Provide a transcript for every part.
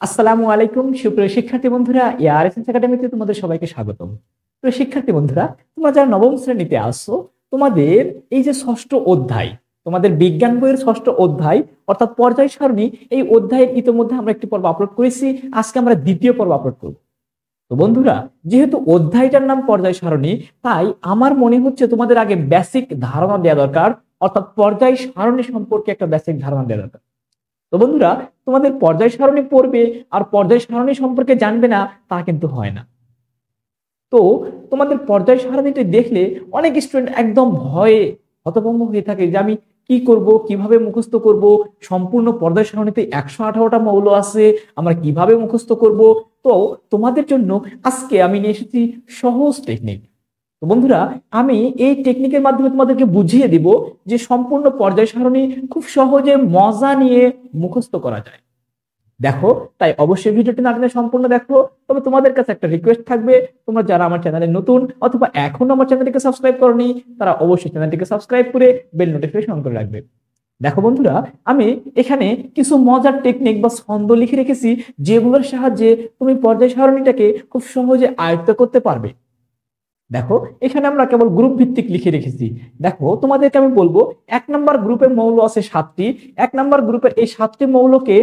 আসসালামু আলাইকুম সুপ্রিয় শিক্ষার্থী বন্ধুরা, এআরএসএস একাডেমিতে তোমাদের সবাইকে স্বাগতম। প্রিয় শিক্ষার্থী বন্ধুরা, তোমরা যারা নবম শ্রেণীতে আসছো, তোমাদের এই যে ষষ্ঠ অধ্যায়, তোমাদের বিজ্ঞান বইয়ের ষষ্ঠ অধ্যায় অর্থাৎ পর্যায় সারণী, এই অধ্যায়ের ইতিমধ্যে আমরা একটি পর্ব আপলোড করেছি। আজকে আমরা দ্বিতীয় পর্ব আপলোড করব। তো বন্ধুরা, যেহেতু অধ্যায়টার নাম পর্যায় সারণী, তাই আমার মনে হচ্ছে তোমাদের আগে বেসিক ধারণা দেওয়া দরকার, অর্থাৎ পর্যায় সারণী সম্পর্কে একটা বেসিক ধারণা দেওয়া দরকার। তো বন্ধুরা, তোমাদের পর্যায় সারণী পড়বে আর পর্যায় সারণী সম্পর্কে জানবে না তা কিন্তু হয় না। তো তোমাদের পর্যায় সারণীটি দেখলে অনেক স্টুডেন্ট একদম ভয়ে হতভম্ব হয়ে থাকে যে আমি কি করব, কিভাবে মুখস্থ করব, সম্পূর্ণ পর্যায় সারণীতে 118টা মৌল আছে, আমরা কিভাবে মুখস্থ করব। তো তোমাদের জন্য আজকে আমি নিয়ে এসেছি সহজ টেকনিক। তো বন্ধুরা, আমি এই টেকনিকের মাধ্যমে তোমাদেরকে বুঝিয়ে দিব যে সম্পূর্ণ পর্যায় সারণী খুব সহজে মজা নিয়ে মুখস্থ করা যায়। দেখো, তাই অবশ্যই ভিডিওটি না টেনে সম্পূর্ণ দেখো। তবে তোমাদের কাছে একটা রিকোয়েস্ট থাকবে, তোমরা যারা আমার চ্যানেলে নতুন অথবা এখনো আমার চ্যানেলটিকে সাবস্ক্রাইব করনি, তারা অবশ্যই চ্যানেলটিকে সাবস্ক্রাইব করে বেল নোটিফিকেশন অন করে রাখবে। দেখো বন্ধুরা, আমি এখানে কিছু মজার টেকনিক বা ছন্দ লিখে রেখেছি, যেগুলোর সাহায্যে তুমি পর্যায় সারণীটাকে খুব সহজে আয়ত্ত করতে পারবে। দেখো, এখানে আমরা কেবল গ্রুপ ভিত্তিক লিখে রেখেছি। দেখো, তোমাদেরকে আমি বলবো 1 নম্বর গ্রুপের মৌল আছে 7টি। 1 নম্বর গ্রুপের এই 7টি মৌলকে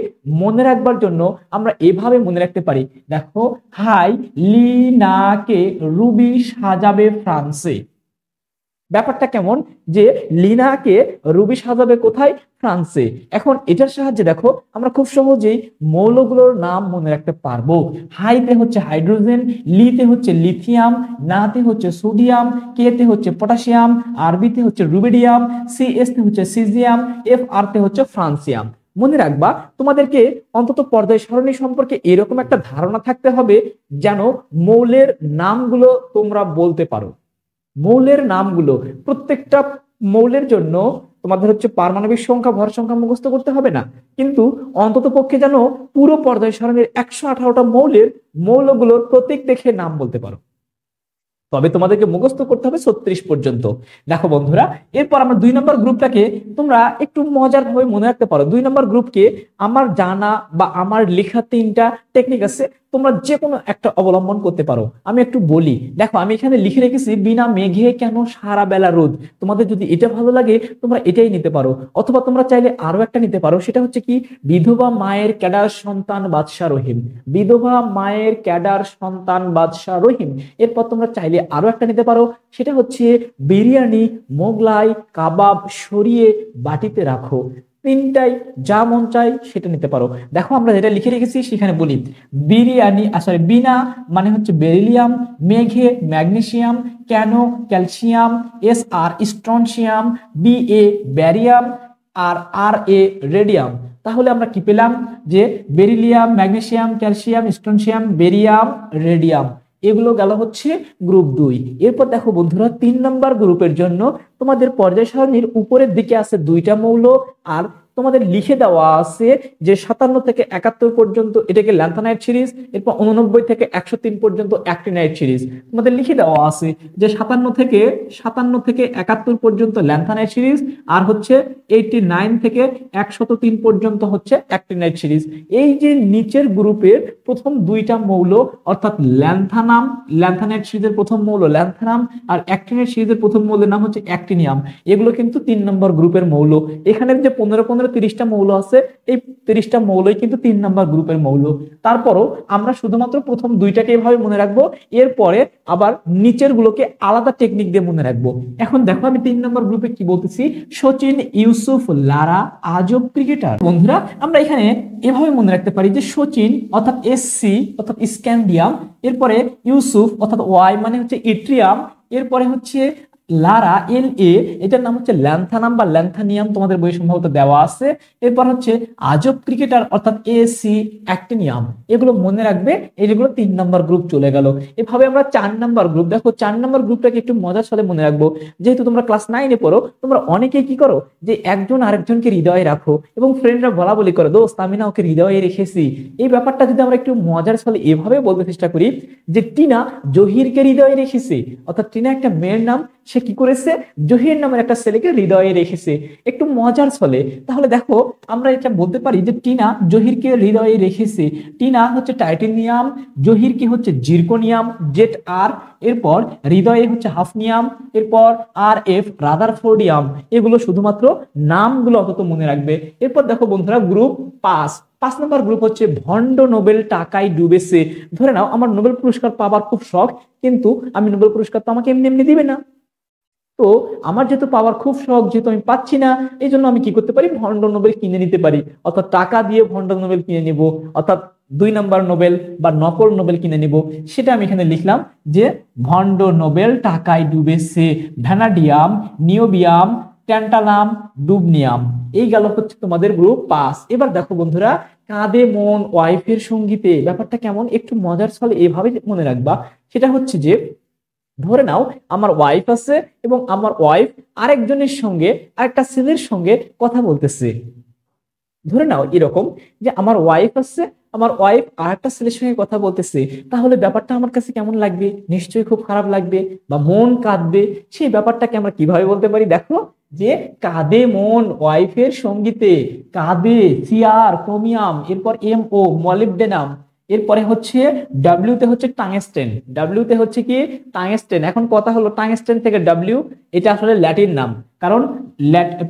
মনে রাখবার জন্য আমরা এভাবে মনে রাখতে পারি। দেখো, হাই লিনাকে রুবি সাজাবে ফ্রান্সে। ব্যাপারটা কেমন যে লিনাকে রুবি সাজাবে কোথায়? ফ্রান্সে। এখন এটার সাহায্যে দেখো আমরা খুব সহজেই মৌলগুলোর নাম মনে রাখতে পারবো। হাইতে হচ্ছে হাইড্রোজেন, লিতে হচ্ছে লিথিয়াম, নাতে হচ্ছে সোডিয়াম, কেতে হচ্ছে পটাশিয়াম, আরবিতে হচ্ছে রুবিডিয়াম, সিএস তে হচ্ছে সিজিয়াম, এফ আর তে হচ্ছে ফ্রান্সিয়াম। মনে রাখবা, তোমাদেরকে অন্তত পর্যায় সারণী সম্পর্কে এরকম একটা ধারণা থাকতে হবে যেন মৌলের নামগুলো তোমরা বলতে পারো। মৌলের নামগুলো, প্রত্যেকটা মৌলের জন্য তোমাদের হচ্ছে পারমাণবিক সংখ্যা, ভর সংখ্যা মুখস্থ করতে হবে না, কিন্তু অন্তত পক্ষে যেন পুরো পর্যায় সারণীর 118টা মৌলের মৌলগুলোর প্রতীক দেখে নাম বলতে পারো। তবে তোমাদেরকে মুখস্থ করতে হবে 36 পর্যন্ত। দেখো বন্ধুরা, এরপর আমরা 2 নম্বর গ্রুপটাকে তোমরা একটু মজার ভাবে মনে রাখতে পারো। 2 নম্বর গ্রুপকে আমার জানা বা আমার লেখা 3টা টেকনিক আছে, তোমরা যে কোনো একটা অবলম্বন করতে পারো। আমি একটু বলি। দেখো, আমি এখানে লিখে রেখেছি বিনা মেঘে কেন সারা বেলা রোদ। তোমাদের যদি এটা ভালো লাগে তোমরা এটাই নিতে পারো, অথবা তোমরা চাইলে আরো একটা নিতে পারো। সেটা হচ্ছে কি, বিধবা মায়ের ক্যাডার সন্তান বাদশা রহিম। বিধবা মায়ের ক্যাডার সন্তান বাদশা রহিম। এরপর তোমরা চাইলে আরো একটা নিতে পারো, সেটা হচ্ছে বিরিয়ানি মোগলাই কাবাব সরিয়ে বাটিতে রাখো। 3টাই যা মন চাই সেটা নিতে পারো। দেখো, আমরা যেটা লিখে রেখেছি সেখানে বলি বিরিয়ানি আসলে বিনা মানে হচ্ছে বেরিলিয়াম, মেঘে ম্যাগনেসিয়াম, কেন calcium, S R strontium, B A ব্যারিয়াম, R R A radium. তাহলে আমরা কি পেলাম যে beryllium, magnesium, calcium, strontium, barium, radium. এগুলো গেল হচ্ছে গ্রুপ 2। এরপর দেখো বন্ধুরা, 3 নম্বর গ্রুপের জন্য তোমাদের পর্যায় সারণীর উপরের দিকে আছে 2টা মৌল, আর তোমাদের লিখে দেওয়া আছে যে 57 থেকে 71 পর্যন্ত এটাকে ল্যান্থানাইট সিরিজ, এরপর 89 থেকে 103 পর্যন্ত অ্যাক্টিনাইট সিরিজ। তোমাদের লিখে দেওয়া আছে যে 57 থেকে 71 পর্যন্ত ল্যান্থানাইট সিরিজ, আর হচ্ছে 89 থেকে 103 পর্যন্ত হচ্ছে অ্যাক্টিনাইট সিরিজ। এই যে নিচের গ্রুপের প্রথম 2টা মৌল অর্থাৎ ল্যান্থানাইট সিরিজের প্রথম মৌল ল্যান্থানাম, আর অ্যাক্টিনাইট সিরিজের প্রথম মৌলের নাম হচ্ছে অ্যাক্টিনিয়াম। এগুলো কিন্তু 3 নম্বর গ্রুপের মৌল। এখানে যে 15-15-30টা মৌল আছে, এই 30টা মৌলই কিন্তু 3 নম্বর গ্রুপের মৌল। তারপরও আমরা শুধুমাত্র প্রথম 2টাকে এভাবে মনে রাখবো, এরপরে আবার নিচের গুলোকে আলাদা টেকনিক দিয়ে মনে রাখবো। এখন দেখো, আমি 3 নম্বর গ্রুপে কি বলতেছি, সচিন, ইউসুফ, লারা আজব ক্রিকেটার। বন্ধুরা, আমরা এখানে এভাবে মনে রাখতে পারি যে সচিন অর্থাৎ এসসি অর্থাৎ স্ক্যান্ডিয়াম, এরপরে ইউসুফ অর্থাৎ ওয়াই মানে হচ্ছে ইট্রিয়াম, এরপরে হচ্ছে লারা এল এ, এটার নাম হচ্ছে ল্যান্থানাম বা ল্যান্থানিয়াম, তোমাদের বই সম্ভবত দেওয়া আছে। এরপর হচ্ছে আজব ক্রিকেটার অর্থাৎ এ সি অ্যাক্টিনিয়াম। এগুলো মনে রাখবে, এইগুলো 3 নম্বর গ্রুপ চলে গেল। এভাবে আমরা 4 নম্বর গ্রুপ, দেখো 4 নম্বর গ্রুপটাকে একটু মজার সাথে মনে রাখবো। যেহেতু তোমরা ক্লাস 9-এ পড়ো, তোমরা অনেকেই কি করো যে একজন আরেকজনকে হৃদয়ে রাখো এবং ফ্রেন্ডরা বলা বলি করে, দোস্ত আমি না ওকে হৃদয়ে রেখেছি। এই ব্যাপারটা যদি আমরা একটু মজার সাথে এভাবে বলতে চেষ্টা করি যে টিনা জহিরকে হৃদয়ে রেখেছে, অর্থাৎ টিনা একটা মেয়ের নাম, সে কি করেছে, জহির নামের একটা ছেলেকে হৃদয়ে রেখেছে, একটু মজার ছলে। তাহলে দেখো আমরা এটা বলতে পারি যে টিনা জহিরকে হৃদয়ে রেখেছে। টিনা হচ্ছে টাইটেনিয়াম, জহির কি হচ্ছে জিরকোনিয়াম জেড আর, এরপর হৃদয়ে হচ্ছে হাফনিয়াম, এরপর আর এফ রাদারফোর্ডিয়াম। এগুলো শুধুমাত্র নামগুলো অন্তত মনে রাখবে। এরপর দেখো বন্ধুরা গ্রুপ 5 নম্বর গ্রুপ হচ্ছে ভন্ড নোবেল টাকায় ডুবেছে। ধরে নাও আমার নোবেল পুরস্কার পাবার খুব শখ, কিন্তু আমি নোবেল পুরস্কার তো আমাকে এমনি এমনি দিবে না। তো আমার যেহেতু পাওয়ার খুব শখ, যেহেতু আমি পাচ্ছি না, এই জন্য আমি কি করতে পারি, ভন্ড নোবেল কিনে নিতে পারি, অর্থাৎ টাকা দিয়ে ভন্ড নোবেল কিনে নিব, অর্থাৎ 2 নম্বর নোবেল বা নকল নোবেল কিনে নিব। সেটা আমি এখানে লিখলাম যে ভন্ড নোবেল টাকায় ডুবেছে। Vanadium, niobium, tantalum, dubnium. এই গেল হচ্ছে তোমাদের গ্রুপ 5। এবার দেখো বন্ধুরা, কাঁদে মন ওয়াইফের সঙ্গীতে, ব্যাপারটা কেমন একটু মজার ছলে এভাবে মনে রাখবা। সেটা হচ্ছে যে ধরে নাও আমার ওয়াইফ আছে এবং আমার ওয়াইফ আরেকজনের সঙ্গে, আরেকটা ছেলের সঙ্গে কথা বলতেছে। ধরে নাও এরকম যে আমার ওয়াইফ আছে, আমার ওয়াইফ আরেকটা ছেলের সঙ্গে কথা বলতেছে, তাহলে ব্যাপারটা আমার কাছে কেমন লাগবে, নিশ্চয়ই খুব খারাপ লাগবে বা মন কাঁদবে। সেই ব্যাপারটাকে আমরা কিভাবে বলতে পারি, দেখো যে কাঁদে মন ওয়াইফের সঙ্গীতে। কাঁদে সিআর ক্রোমিয়াম, এরপর এম ও মলিবডেনাম, এরপরে হচ্ছে ডাব্লিউ তে হচ্ছে টাংস্টেন। ডাব্লিউ তে হচ্ছে কি টাংস্টেন। এখন কথা হলো টাংস্টেন থেকে ডাব্লিউ, এটা আসলে ল্যাটিন নাম, কারণ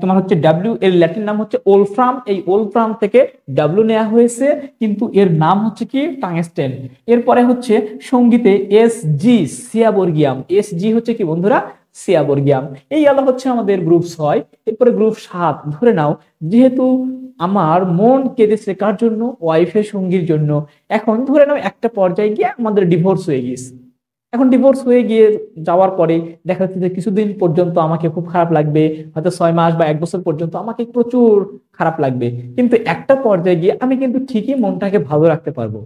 তোমার হচ্ছে ডাব্লিউ এর ল্যাটিন নাম হচ্ছে ওলফ্রাম, এই ওলফ্রাম থেকে ডাব্লিউ নেওয়া হয়েছে, কিন্তু এর নাম হচ্ছে কি টাংস্টেন। এরপরে হচ্ছে সঙ্গীতে এস জি সিয়াবর্গিয়াম, এস জি হচ্ছে কি বন্ধুরা সিয়াবর্গিয়াম। এই গেল হচ্ছে আমাদের গ্রুপ 6। এরপরে গ্রুপ 7, ধরে নাও যেহেতু আমার মন কেঁদেছে কার জন্য, ওয়াইফের সঙ্গীর জন্য। এখন ধরে নাও একটা পর্যায়ে গিয়ে আমাদের ডিভোর্স হয়ে গেছে। এখন ডিভোর্স হয়ে গিয়ে যাওয়ার পরে দেখা যাচ্ছে যে কিছুদিন পর্যন্ত আমাকে খুব খারাপ লাগবে, হয়তো 6 মাস বা 1 বছর পর্যন্ত আমাকে প্রচুর খারাপ লাগবে, কিন্তু একটা পর্যায়ে গিয়ে আমি কিন্তু ঠিকই মনটাকে ভালো রাখতে পারবো।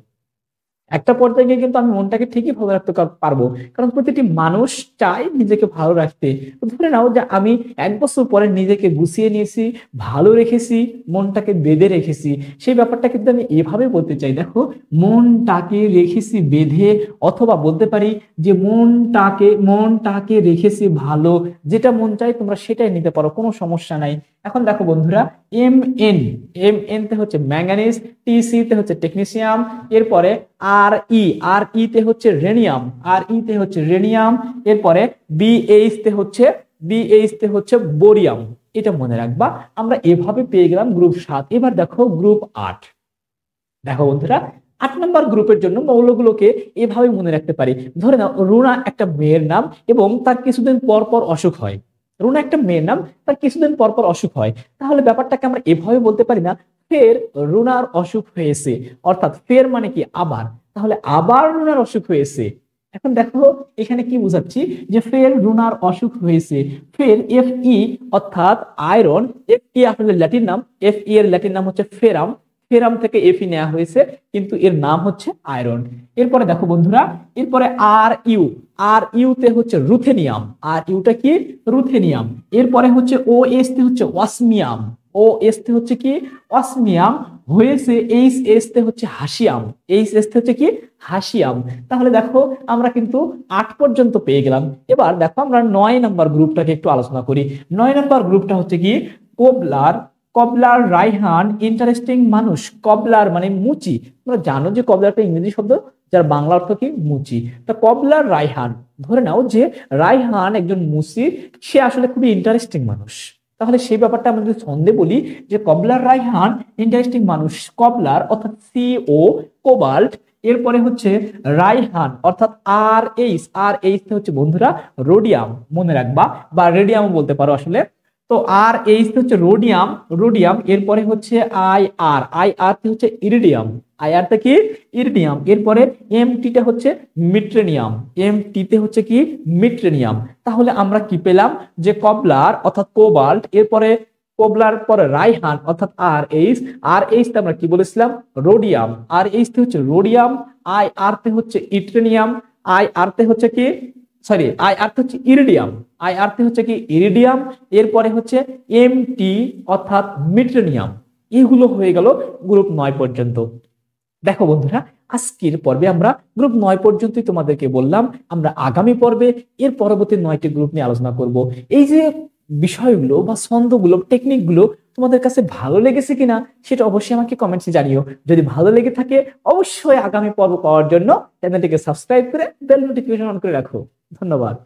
একটা পর্যায়ে গিয়ে কিন্তু আমি মনটাকে ঠিকই ভালো রাখতে পারবো, কারণ প্রতিটি মানুষ চায় নিজেকে ভালো রাখতে। তো ধরে নাও যে আমি 1 বছর পরে নিজেকে গুছিয়ে নিয়েছি, ভালো রেখেছি, মনটাকে বেঁধে রেখেছি। সেই ব্যাপারটা কিন্তু আমি এভাবে বলতে চাই, দেখো মনটাকে রেখেছি বেঁধে, অথবা বলতে পারি যে মনটাকে রেখেছি ভালো। যেটা মন চাই তোমরা সেটাই নিতে পারো, কোনো সমস্যা নাই। এখন দেখো বন্ধুরা, এম এন, এম এন তে হচ্ছে ম্যাঙ্গানিজ, টিসি তে হচ্ছে টেকনিসিয়াম, এরপরে আর ই তে হচ্ছে রেনিয়াম, এরপরে বিএইচ তে হচ্ছে বোরিয়াম। এটা মনে রাখবা। আমরা এভাবে পেয়ে গেলাম গ্রুপ 7। এবার দেখো গ্রুপ 8। দেখো বন্ধুরা, 8 নম্বর গ্রুপের জন্য মৌলগুলোকে এভাবে মনে রাখতে পারি। ধরে নাও রুনা একটা মেয়ের নাম এবং তার কিছুদিন পর পর অসুখ হয়। রুনা একটা মেয়ের নাম, তার কিছুদিন পর পর অসুখ হয়। তাহলে ব্যাপারটাকে আমরা এভাবে বলতে পারি না, ফের রুনার অসুখ হয়েছে, অর্থাৎ ফের মানে কি আবার, তাহলে আবার রুনার অসুখ হয়েছে। এখন দেখো এখানে কি বুঝাচ্ছি, যে ফের রুনার অসুখ হয়েছে। ফের এফ ই অর্থাৎ আয়রন, এফ ই আসলে ল্যাটিন নাম, এফ ই এর ল্যাটিন নাম হচ্ছে ফেরাম, ফেরাম থেকে এফি নেওয়া হয়েছে, কিন্তু এর নাম হচ্ছে আয়রন। এরপরে দেখো বন্ধুরা, এরপরে আর ইউ তে হচ্ছে রুথেনিয়াম, আর ইউটা কি রুথেনিয়াম। এরপরে হচ্ছে ও এস তে হচ্ছে অসমিয়াম, ও এস তে হচ্ছে কি অসমিয়াম হয়েছে। এইচ এস তে হচ্ছে হাসিয়াম, এইচ এস তে হচ্ছে কি হাসিয়াম। তাহলে দেখো আমরা কিন্তু 8 পর্যন্ত পেয়ে গেলাম। এবার দেখো আমরা 9 নম্বর গ্রুপটাকে একটু আলোচনা করি। 9 নম্বর গ্রুপটা হচ্ছে কি কবলার রায়হান ইন্টারেস্টিং মানুষ। কবলার মানে মুচি, তোমরা জানো যে কবলার একটা ইংরেজি শব্দ যার বাংলা অর্থ কি মুচি। তা কবলার রায়হান, ধরে নাও যে রায়হান একজন মুচি, সে আসলে খুবই ইন্টারেস্টিং মানুষ। তাহলে সেই ব্যাপারটা আমরা যদি ছন্দে বলি যে কবলার রায়হান ইন্টারেস্টিং মানুষ, কবলার অর্থাৎ সিও কোবাল্ট, এরপরে হচ্ছে রায়হান অর্থাৎ আর এইচ হচ্ছে বন্ধুরা রোডিয়াম, মনে রাখবা, বা রেডিয়াম বলতে পারো আসলে। তো আর এইচ হচ্ছে রোডিয়াম, এরপরে হচ্ছে আই আর হচ্ছে ইরিডিয়াম, আই আর তে কি ইরিডিয়াম। এরপরে এম টি টা হচ্ছে মিট্রেনিয়াম, এম টি তে হচ্ছে কি মিট্রেনিয়াম। তাহলে আমরা কি পেলাম, যে কবলার অর্থাৎ কোবাল্ট, এরপরে কবলার পরে রায়হান অর্থাৎ আর এইচ তে আমরা কি বলেছিলাম রোডিয়াম, আর এইচ তে হচ্ছে রোডিয়াম, আই আর তে হচ্ছে ইট্রেনিয়াম, আই আর তে হচ্ছে কি আই আর তে হচ্ছে ইরিডিয়াম, আই আর তে হচ্ছে কি ইরিডিয়াম, এরপরে হচ্ছে এম টি অর্থাৎ মিট্রেনিয়াম। এগুলো হয়ে গেল গ্রুপ 9 পর্যন্ত। দেখো বন্ধুরা, আজকের পর্বে আমরা গ্রুপ 9 পর্যন্তই তোমাদেরকে বললাম। আমরা আগামী পর্বে এর পরবর্তী 9টি গ্রুপ নিয়ে আলোচনা করব। এই যে বিষয়গুলো বা ছন্দগুলো, টেকনিকগুলো তোমাদের কাছে ভালো লেগেছে কিনা সেটা অবশ্যই আমাকে কমেন্টসে জানিও। যদি ভালো লেগে থাকে অবশ্যই আগামী পর্ব পাওয়ার জন্য চ্যানেলটিকে সাবস্ক্রাইব করে বেল নোটিফিকেশন অন করে রাখো। ধন্যবাদ।